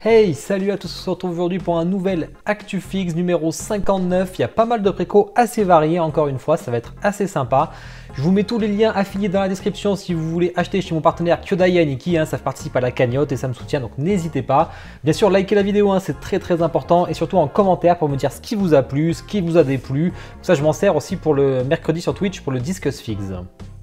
Hey, salut à tous, on se retrouve aujourd'hui pour un nouvel ActuFix numéro 59. Il y a pas mal de précos assez variés, encore une fois, ça va être assez sympa. Je vous mets tous les liens affiliés dans la description si vous voulez acheter chez mon partenaire Kyodai Aniki, ça participe à la cagnotte et ça me soutient, donc n'hésitez pas. Bien sûr, likez la vidéo, c'est très important, et surtout en commentaire pour me dire ce qui vous a plu, ce qui vous a déplu. Ça, je m'en sers aussi pour le mercredi sur Twitch pour le Discuss Fix.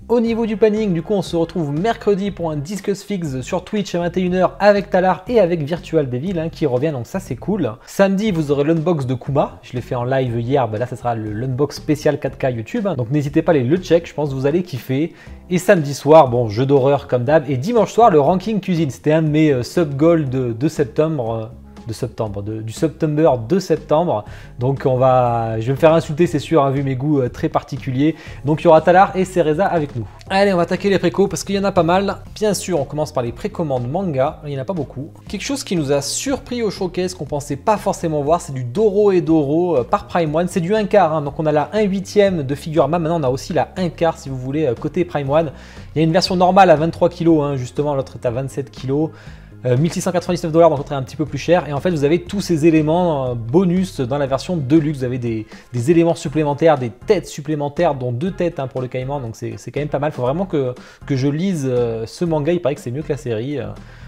Au niveau du planning, du coup, on se retrouve mercredi pour un Discuss Fix sur Twitch à 21 h avec Talar et avec Virtual Devil qui revient, donc ça c'est cool. Samedi, vous aurez l'unbox de Kuma, je l'ai fait en live hier, là ça sera l'unbox spécial 4K YouTube, donc n'hésitez pas à aller le check, je pense que vous allez kiffer. Et samedi soir, bon, jeu d'horreur comme d'hab, et dimanche soir, le ranking cuisine, c'était un de mes sub-goals de septembre. Du September de septembre, donc je vais me faire insulter c'est sûr, vu mes goûts très particuliers. Donc il y aura Talar et Cereza avec nous. Allez, on va attaquer les précos parce qu'il y en a pas mal. Bien sûr, on commence par les précommandes manga, il n'y en a pas beaucoup. Quelque chose qui nous a surpris au showcase, qu'on pensait pas forcément voir, c'est du Doro et Doro par Prime One. C'est du 1/4, donc on a la 1/8 de Figurama, maintenant on a aussi la 1/4 si vous voulez côté Prime One. Il y a une version normale à 23 kg, justement l'autre est à 27 kg. 1699 $, donc l'autre est un petit peu plus cher, et en fait vous avez tous ces éléments bonus dans la version Deluxe. Vous avez des éléments supplémentaires, des têtes supplémentaires, dont 2 têtes pour le Caïman, donc c'est quand même pas mal. Il faut vraiment que je lise ce manga, il paraît que c'est mieux que la série.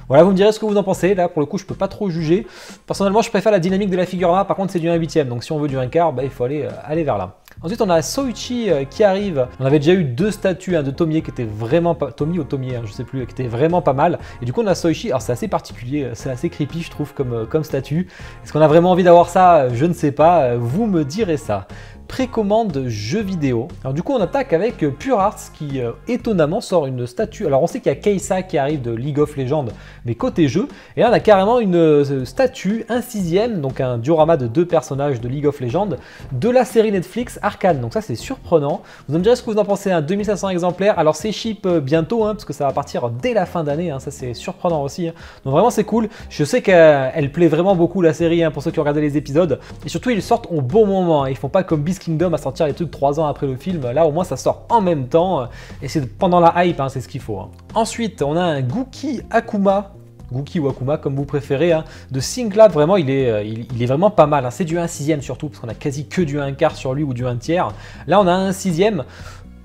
Voilà, vous me direz ce que vous en pensez. Là, pour le coup, je peux pas trop juger. Personnellement, je préfère la dynamique de la Figurama. Par contre, c'est du 1/8, donc si on veut du 1/4, il faut aller vers là. Ensuite, on a Soichi qui arrive. On avait déjà eu 2 statues de Tomie qui étaient vraiment pas... Tomie ou Tomie, je sais plus, qui étaient vraiment pas mal. Et du coup, on a Soichi. Alors, c'est assez particulier, c'est assez creepy, je trouve, comme statue. Est-ce qu'on a vraiment envie d'avoir ça? Je ne sais pas. Vous me direz ça. Précommande jeux vidéo. Alors du coup on attaque avec Pure Arts qui étonnamment sort une statue. Alors on sait qu'il y a Keisa qui arrive de League of Legends, mais côté jeu, et là on a carrément une statue, un 6e, donc un diorama de 2 personnages de League of Legends de la série Netflix Arcane. Donc ça c'est surprenant. Vous me direz ce que vous en pensez, 2500 exemplaires. Alors c'est ship bientôt, parce que ça va partir dès la fin d'année, ça c'est surprenant aussi. Donc vraiment c'est cool. Je sais qu'elle plaît vraiment beaucoup la série, pour ceux qui ont regardé les épisodes, et surtout ils sortent au bon moment, ils font pas comme Beast Kingdom à sortir les trucs 3 ans après le film. Là au moins ça sort en même temps et c'est pendant la hype, c'est ce qu'il faut. Ensuite on a un Gookie Akuma, Gookie ou Akuma comme vous préférez, de Sync-Lab. Vraiment il est vraiment pas mal, c'est du 1/6 surtout parce qu'on a quasi que du 1/4 sur lui ou du 1/3. Là on a un 6e.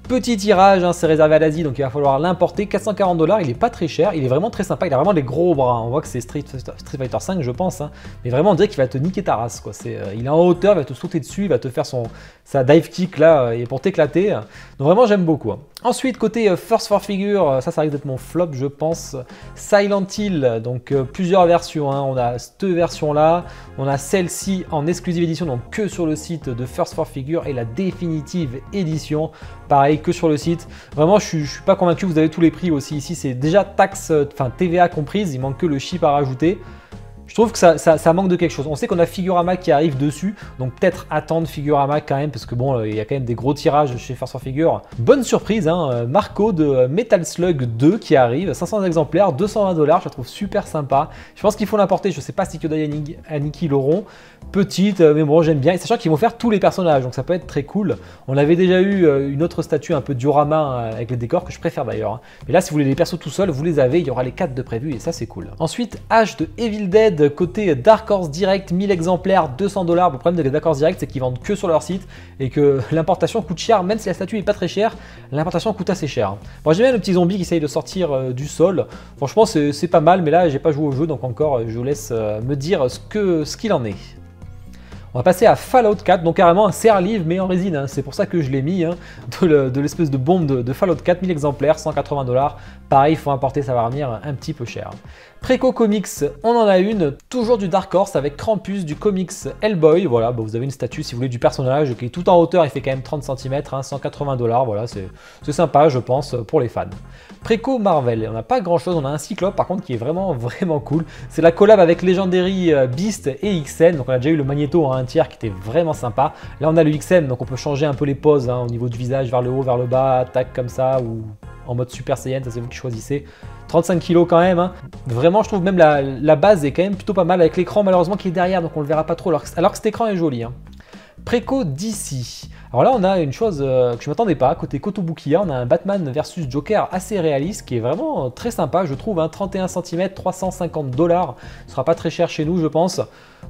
Petit tirage, c'est réservé à l'Asie, donc il va falloir l'importer. 440 $, il est pas très cher, il est vraiment très sympa, il a vraiment des gros bras. On voit que c'est Street Fighter 5 je pense, mais vraiment on dirait qu'il va te niquer ta race, quoi. Il est en hauteur, il va te sauter dessus, il va te faire sa dive kick là, et pour t'éclater. Donc vraiment j'aime beaucoup. Ensuite côté First 4 Figure, ça risque d'être mon flop je pense. Silent Hill, donc plusieurs versions, on a cette version là, on a celle-ci en exclusive édition, donc que sur le site de First 4 Figure, et la définitive édition, pareil que sur le site. Vraiment je suis pas convaincu. Vous avez tous les prix aussi ici, c'est déjà taxe, TVA comprise, il manque que le chip à rajouter. Je trouve que ça manque de quelque chose. On sait qu'on a Figurama qui arrive dessus, donc peut-être attendre Figurama quand même, parce que bon, il y a quand même des gros tirages chez First 4 Figure. Bonne surprise, Marco de Metal Slug 2 qui arrive, 500 exemplaires, 220 $, je la trouve super sympa. Je pense qu'il faut l'importer, je sais pas si Kyodai Aniki l'auront. Petite, mais bon, j'aime bien, et sachant qu'ils vont faire tous les personnages, donc ça peut être très cool. On avait déjà eu une autre statue un peu diorama avec les décors que je préfère d'ailleurs. Mais là, si vous voulez les persos tout seuls, vous les avez, il y aura les 4 de prévus, et ça c'est cool. Ensuite, H de Evil Dead, côté Dark Horse Direct, 1000 exemplaires, 200 $. Le problème de Dark Horse Direct, c'est qu'ils vendent que sur leur site, et que l'importation coûte cher, même si la statue est pas très chère, l'importation coûte assez cher. Bon, j'aime bien le petit zombie qui essaye de sortir du sol. Franchement, c'est pas mal, mais là, j'ai pas joué au jeu, donc encore, je vous laisse me dire ce qu'il en est. On va passer à Fallout 4, donc carrément un serre-livre mais en résine, c'est pour ça que je l'ai mis, de l'espèce de bombe de Fallout 4, 1000 exemplaires, 180 $. Pareil, il faut importer, ça va revenir un petit peu cher. Préco Comics, on en a une, toujours du Dark Horse avec Krampus du comics Hellboy. Voilà, vous avez une statue si vous voulez du personnage qui est tout en hauteur, il fait quand même 30 cm, 180 $. Voilà, c'est sympa je pense pour les fans. Préco Marvel, on n'a pas grand chose, on a un Cyclope par contre qui est vraiment cool. C'est la collab avec Legendary Beast et XN, donc on a déjà eu le Magneto en 1/3 qui était vraiment sympa. Là on a le XM, donc on peut changer un peu les poses au niveau du visage, vers le haut, vers le bas, tac comme ça, ou en mode Super Saiyan, ça c'est vous qui choisissez. 35 kg quand même, Vraiment je trouve même la base est quand même plutôt pas mal avec l'écran malheureusement qui est derrière, donc on le verra pas trop alors que cet écran est joli. Préco DC. Alors là, on a une chose que je ne m'attendais pas. Côté Kotobukiya, on a un Batman versus Joker assez réaliste qui est vraiment très sympa, je trouve. Hein, 31 cm, 350 $. Ce sera pas très cher chez nous, je pense.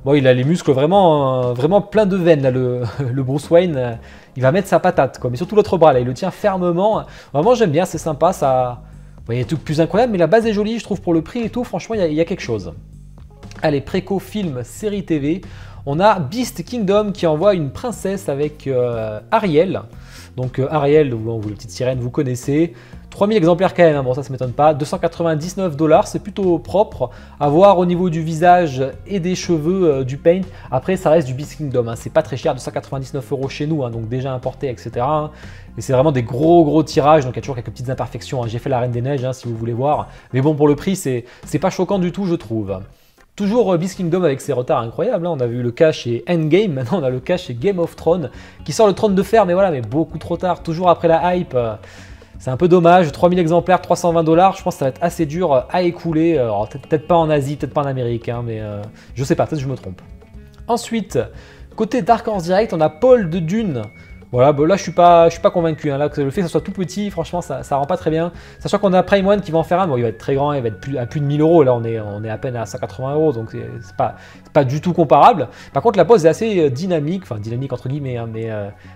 Bon, il a les muscles vraiment, vraiment plein de veines, là, le Bruce Wayne. Il va mettre sa patate, quoi. Mais surtout l'autre bras, là, il le tient fermement. Vraiment, j'aime bien, c'est sympa. Ça... Bon, il y a des trucs plus incroyables, mais la base est jolie, je trouve, pour le prix et tout. Franchement, il y a quelque chose. Allez, Préco film, série TV. On a Beast Kingdom qui envoie une princesse avec Ariel. Donc Ariel, vous, la petite sirène, vous connaissez. 3000 exemplaires quand même, hein. Bon ça m'étonne pas. 299 $, c'est plutôt propre. À voir au niveau du visage et des cheveux, du paint. Après ça reste du Beast Kingdom, hein. C'est pas très cher, 299 € chez nous, hein, donc déjà importé, etc. Hein. Et c'est vraiment des gros tirages, donc il y a toujours quelques petites imperfections. Hein. J'ai fait la Reine des Neiges, hein, si vous voulez voir. Mais bon, pour le prix, c'est pas choquant du tout, je trouve. Toujours Beast Kingdom avec ses retards incroyables, hein. On a vu le cas chez Endgame, maintenant on a le cas chez Game of Thrones, qui sort le Trône de Fer, mais voilà, mais beaucoup trop tard, toujours après la hype. C'est un peu dommage, 3000 exemplaires, 320 $, je pense que ça va être assez dur à écouler. Peut-être pas en Asie, peut-être pas en Amérique, hein, mais je sais pas, peut-être que je me trompe. Ensuite, côté Dark Horse Direct, on a Paul de Dune. Voilà, bah là je suis pas convaincu, hein. Là, le fait que ça soit tout petit, franchement ça rend pas très bien. Sachant qu'on a Prime One qui va en faire un, bon il va être très grand, il va être à plus de 1000 €, là on est à peine à 180 €, donc c'est pas du tout comparable. Par contre la pose est assez dynamique, enfin dynamique entre guillemets, hein, mais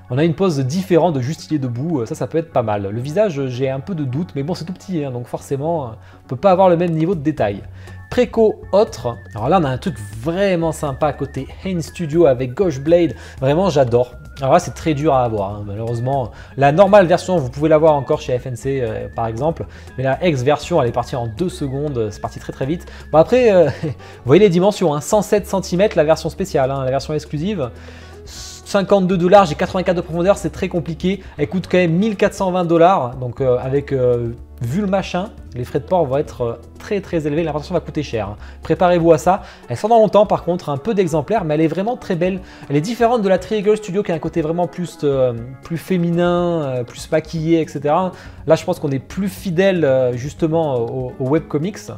on a une pose différente de juste il est debout, ça peut être pas mal. Le visage j'ai un peu de doute, mais bon c'est tout petit, hein, donc forcément on peut pas avoir le même niveau de détail. Préco autre, alors là on a un truc vraiment sympa côté Hain Studio avec Ghost Blade, vraiment j'adore. Alors là c'est très dur à avoir, hein, malheureusement. La normale version vous pouvez l'avoir encore chez FNC par exemple, mais la X version elle est partie en 2 secondes, c'est parti très vite. Bon après, vous voyez les dimensions, hein, 107 cm la version spéciale, hein, la version exclusive. 52 $ et 84 de profondeur, c'est très compliqué. Elle coûte quand même 1420 $, donc avec vu le machin, les frais de port vont être très élevés, l'importation va coûter cher. Hein. Préparez-vous à ça. Elle sort dans longtemps par contre, un peu d'exemplaires, mais elle est vraiment très belle. Elle est différente de la Triangle Studio qui a un côté vraiment plus féminin, plus maquillé, etc. Là je pense qu'on est plus fidèle justement au webcomics.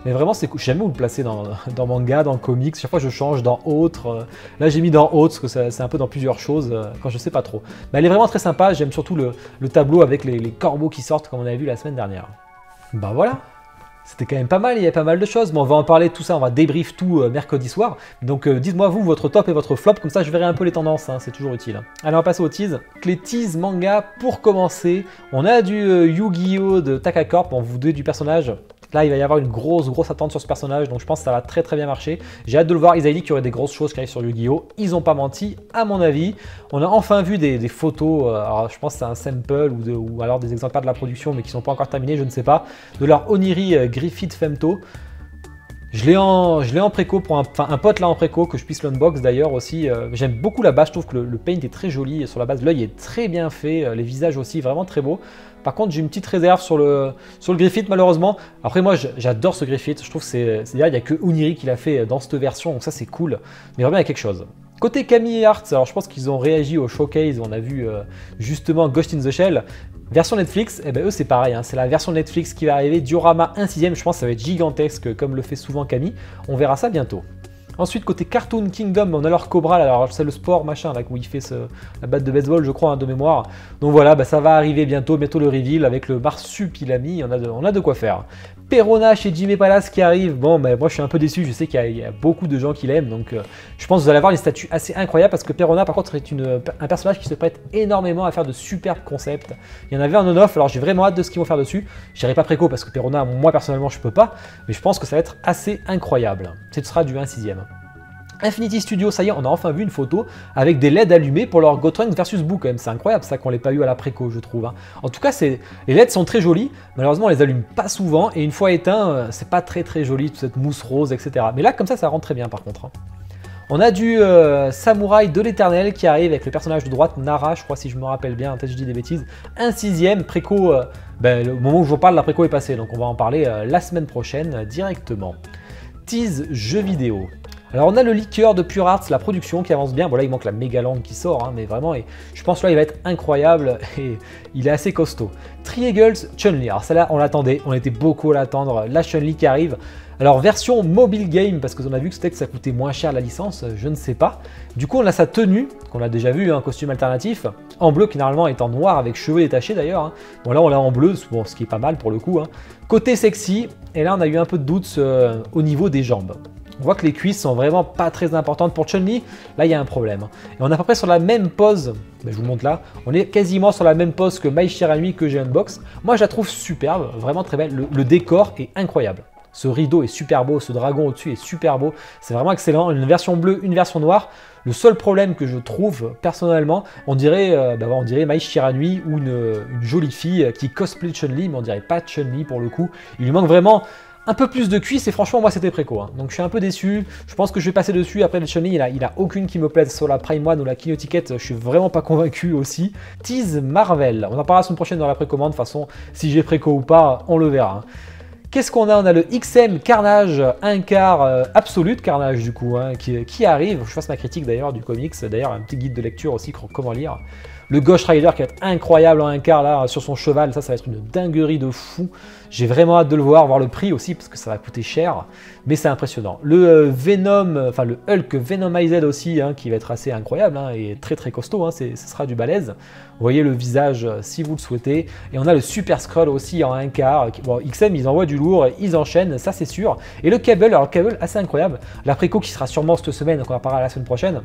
Mais vraiment, je sais jamais où le placer dans manga, dans comics. Chaque fois, je change dans autre. Là, j'ai mis dans autre parce que c'est un peu dans plusieurs choses quand je sais pas trop. Mais elle est vraiment très sympa. J'aime surtout le tableau avec les corbeaux qui sortent, comme on avait vu la semaine dernière. Bah voilà. C'était quand même pas mal, il y a pas mal de choses. Mais on va en parler de tout ça, on va débrief tout mercredi soir. Donc dites-moi vous, votre top et votre flop, comme ça je verrai un peu les tendances, hein, c'est toujours utile. Allez, on va passer aux teases. Les teases manga, pour commencer, on a du Yu-Gi-Oh! De Takacorp, on vous donne du personnage. Là, il va y avoir une grosse attente sur ce personnage, donc je pense que ça va très bien marcher. J'ai hâte de le voir, ils avaient dit qu'il y aurait des grosses choses qui arrivent sur Yu-Gi-Oh! Ils n'ont pas menti, à mon avis. On a enfin vu des photos, alors je pense que c'est un sample ou alors des exemplaires de la production, mais qui ne sont pas encore terminés, je ne sais pas, de leur Oniri Griffith Femto. Je l'ai en préco pour un pote là en préco que je puisse l'unbox d'ailleurs aussi. J'aime beaucoup la base, je trouve que le paint est très joli sur la base. L'œil est très bien fait, les visages aussi vraiment très beaux. Par contre, j'ai une petite réserve sur le Griffith malheureusement. Après moi, j'adore ce Griffith. Je trouve que il n'y a que Oniri qui l'a fait dans cette version, donc ça c'est cool. Mais vraiment il y a quelque chose. Côté Camille Arts, alors je pense qu'ils ont réagi au showcase, on a vu justement Ghost in the Shell. Version Netflix, eh ben eux c'est pareil, hein, c'est la version Netflix qui va arriver, diorama 1/6, je pense que ça va être gigantesque comme le fait souvent Camille. On verra ça bientôt. Ensuite, côté Cartoon Kingdom, on a leur Cobra, alors c'est le sport machin, là, où il fait la batte de baseball, je crois, hein, de mémoire. Donc voilà, bah, ça va arriver bientôt le reveal avec le marsupilami, on a de quoi faire. Perona chez Jimmy Palace qui arrive, bon, bah, moi je suis un peu déçu, je sais qu'il y a beaucoup de gens qui l'aiment, donc je pense que vous allez avoir une statue assez incroyable, parce que Perona, par contre, est un personnage qui se prête énormément à faire de superbes concepts. Il y en avait un on-off, alors j'ai vraiment hâte de ce qu'ils vont faire dessus. Je n'irai pas préco, parce que Perona, moi personnellement, je peux pas, mais je pense que ça va être assez incroyable. Ce sera du 1/6. Infinity Studio, ça y est, on a enfin vu une photo avec des LED allumés pour leur Gotrunks versus Boo quand même. C'est incroyable ça qu'on l'ait pas eu à la préco, je trouve. Hein. En tout cas, les LED sont très jolis. Malheureusement, on les allume pas souvent et une fois éteints, c'est pas très joli, toute cette mousse rose, etc. Mais là, comme ça rend très bien par contre. Hein. On a du Samouraï de l'Éternel qui arrive avec le personnage de droite, Nara, je crois si je me rappelle bien, peut-être je dis des bêtises. 1/6, préco, le moment où je vous parle, la préco est passée, donc on va en parler la semaine prochaine directement. Tease jeux vidéo. Alors on a le liqueur de Pure Arts, la production qui avance bien. Bon là il manque la méga langue qui sort, hein, mais vraiment, et je pense que là il va être incroyable et il est assez costaud. Triangles Chun-Li, alors celle-là on l'attendait, on était beaucoup à l'attendre. La Chun-Li qui arrive. Alors version mobile game, parce qu'on a vu que c'était que ça coûtait moins cher la licence, je ne sais pas. Du coup on a sa tenue, qu'on a déjà vu, un costume alternatif, en bleu qui normalement est en noir avec cheveux détachés d'ailleurs. Hein. Bon là on l'a en bleu, bon, ce qui est pas mal pour le coup. Hein. Côté sexy, et là on a eu un peu de doute au niveau des jambes. On voit que les cuisses sont vraiment pas très importantes pour Chun-Li. Là, il y a un problème. Et on est à peu près sur la même pose. Je vous montre là. On est quasiment sur la même pose que Mai Shiranui que j'ai unbox. Moi, je la trouve superbe, vraiment très belle. Le décor est incroyable. Ce rideau est super beau, ce dragon au-dessus est super beau. C'est vraiment excellent. Une version bleue, une version noire. Le seul problème que je trouve, personnellement, on dirait Mai Shiranui ou une jolie fille qui cosplay Chun-Li, mais on dirait pas Chun-Li pour le coup. Il lui manque vraiment un peu plus de cuisse et franchement moi c'était préco, hein. Donc je suis un peu déçu, je pense que je vais passer dessus. Après le Chun-Li il a aucune qui me plaise sur la Prime One ou la Kino Ticket, je suis vraiment pas convaincu aussi. Tease Marvel, on en parlera la semaine prochaine dans la précommande, de toute façon si j'ai préco ou pas on le verra. Qu'est-ce qu'on a? On a le XM Carnage, un quart Absolute Carnage du coup, hein, qui arrive. Je fasse ma critique d'ailleurs du comics, d'ailleurs un petit guide de lecture aussi, comment lire. Le Ghost Rider qui va être incroyable en un quart là sur son cheval, ça va être une dinguerie de fou. J'ai vraiment hâte de le voir le prix aussi parce que ça va coûter cher, mais c'est impressionnant. Le Venom, enfin le Hulk Venomized aussi, hein, qui va être assez incroyable hein, et très très costaud, hein, ce sera du balèze. Vous voyez le visage si vous le souhaitez. Et on a le Super Skrull aussi en un quart. Bon, XM ils envoient du lourd, ils enchaînent, ça c'est sûr. Et le Cable, alors le Cable assez incroyable. La préco qui sera sûrement cette semaine, donc on en parlera la semaine prochaine.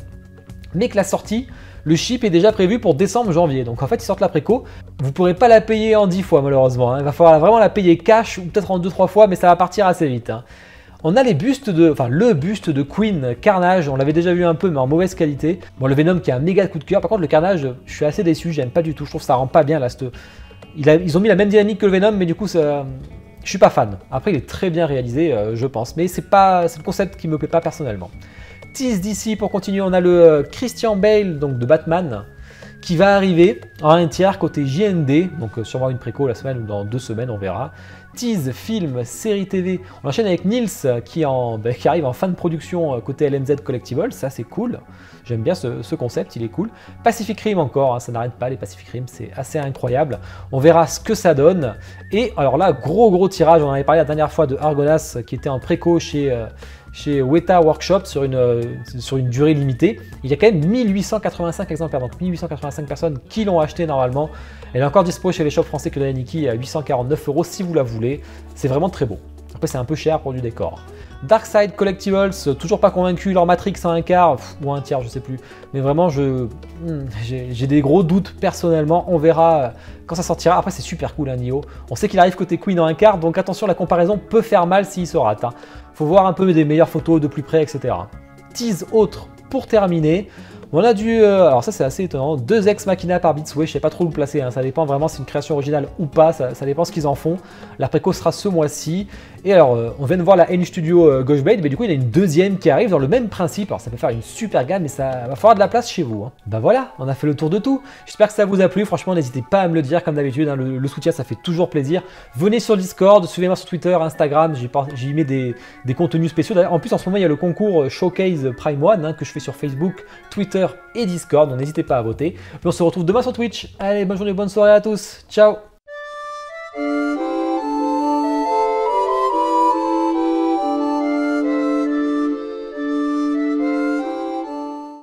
Mais que la sortie, le ship est déjà prévu pour décembre-janvier. Donc en fait, ils sortent la préco. Vous ne pourrez pas la payer en 10 fois malheureusement. Hein. Il va falloir vraiment la payer cash ou peut-être en 2-3 fois, mais ça va partir assez vite. Hein. On a les bustes le buste de Queen Carnage. On l'avait déjà vu un peu, mais en mauvaise qualité. Bon, le Venom qui a un méga coup de cœur. Par contre, le Carnage, je suis assez déçu. J'aime pas du tout. Je trouve que ça rend pas bien là. Ils ont mis la même dynamique que le Venom, mais du coup, ça... je suis pas fan. Après, il est très bien réalisé, je pense. Mais c'est le concept qui me plaît pas personnellement. Tease d'ici pour continuer, on a le Christian Bale donc de Batman qui va arriver en un tiers côté JND, donc sûrement une préco la semaine ou dans 2 semaines, on verra. Tease, film, série TV, on enchaîne avec Nils qui arrive en fin de production côté LMZ Collectibles, ça c'est cool, j'aime bien ce concept, il est cool. Pacific Rim encore, hein, ça n'arrête pas les Pacific Rim, c'est assez incroyable, on verra ce que ça donne. Et alors là, gros tirage, on en avait parlé la dernière fois de Argonas qui était en préco chez Weta Workshop sur une durée limitée. Il y a quand même 1885 exemplaires, donc 1885 personnes qui l'ont acheté normalement. Elle est encore dispo chez les shops français que de la Niki à 849 € si vous la voulez. C'est vraiment très beau. Après c'est un peu cher pour du décor. Darkside Collectibles, toujours pas convaincu, leur Matrix en un quart, ou un tiers, je sais plus. Mais vraiment, j'ai des gros doutes personnellement. On verra quand ça sortira. Après, c'est super cool, hein, Nioh. On sait qu'il arrive côté Queen en un quart, donc attention, la comparaison peut faire mal s'il se rate. Hein. Faut voir un peu des meilleures photos de plus près, etc. Tease autre pour terminer. On a alors ça c'est assez étonnant, 2 Ex Machina par Beatsway, je sais pas trop où le placer, hein, ça dépend vraiment si c'est une création originale ou pas, ça dépend ce qu'ils en font. La préco sera ce mois-ci. Et alors, on vient de voir la N Studio Ghoshblade, mais du coup il y en a une deuxième qui arrive dans le même principe. Alors ça peut faire une super gamme, mais ça va falloir de la place chez vous. Hein. Ben voilà, on a fait le tour de tout. J'espère que ça vous a plu, franchement n'hésitez pas à me le dire comme d'habitude, hein, le soutien ça fait toujours plaisir. Venez sur le Discord, suivez-moi sur Twitter, Instagram, j'y mets des contenus spéciaux. En plus en ce moment il y a le concours Showcase Prime One hein, que je fais sur Facebook, Twitter et Discord, donc n'hésitez pas à voter. Puis on se retrouve demain sur Twitch. Allez, bonne journée, bonne soirée à tous, ciao.